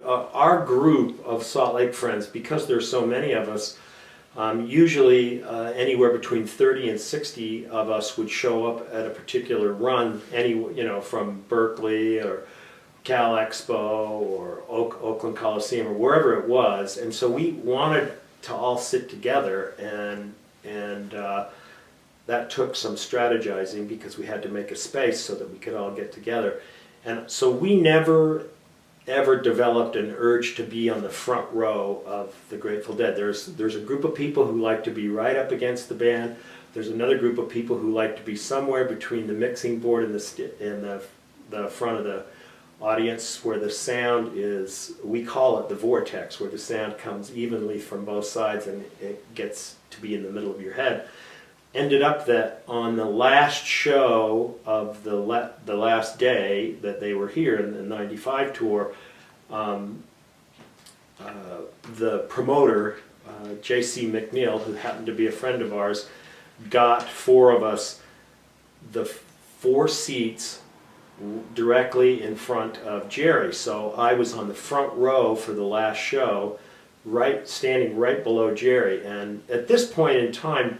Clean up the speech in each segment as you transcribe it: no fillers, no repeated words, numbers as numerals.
Our group of Salt Lake friends, because there's so many of us, usually anywhere between 30 and 60 of us would show up at a particular run, from Berkeley or Cal Expo or Oakland Coliseum or wherever it was. And so we wanted to all sit together, and that took some strategizing because we had to make a space so that we could all get together. And so we never ever developed an urge to be on the front row of the Grateful Dead. There's a group of people who like to be right up against the band. There's another group of people who like to be somewhere between the mixing board and the front of the audience, where the sound is, we call it the vortex, where the sound comes evenly from both sides and it gets to be in the middle of your head. Ended up that on the last show of the last day that they were here in the '95 tour, the promoter, J.C. McNeil, who happened to be a friend of ours, got four of us the 4 seats directly in front of Jerry. So I was on the front row for the last show, standing right below Jerry. And at this point in time,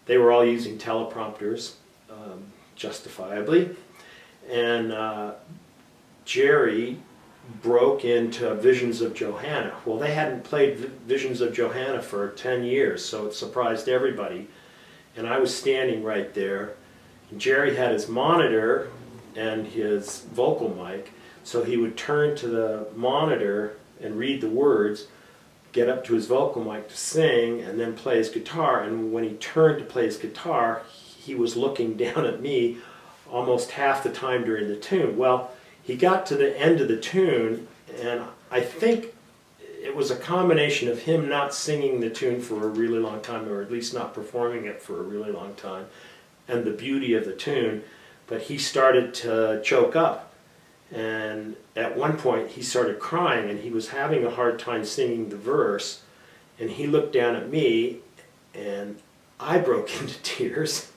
they were all using teleprompters, justifiably, and Jerry broke into Visions of Johanna. Well, they hadn't played Visions of Johanna for 10 years, so it surprised everybody. And I was standing right there, and Jerry had his monitor and his vocal mic, so he would turn to the monitor and read the words, get up to his vocal mic to sing, and then play his guitar. And when he turned to play his guitar, he was looking down at me almost half the time during the tune. Well, he got to the end of the tune, and I think it was a combination of him not singing the tune for a really long time, or at least not performing it for a really long time, and the beauty of the tune, but he started to choke up. And at one point he started crying, and he was having a hard time singing the verse, and he looked down at me, and I broke into tears,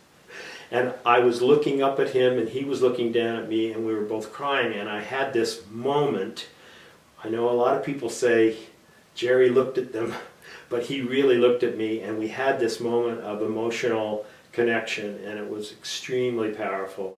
and I was looking up at him and he was looking down at me, and we were both crying. And I had this moment. I know a lot of people say Jerry looked at them, but he really looked at me, and we had this moment of emotional connection, and it was extremely powerful.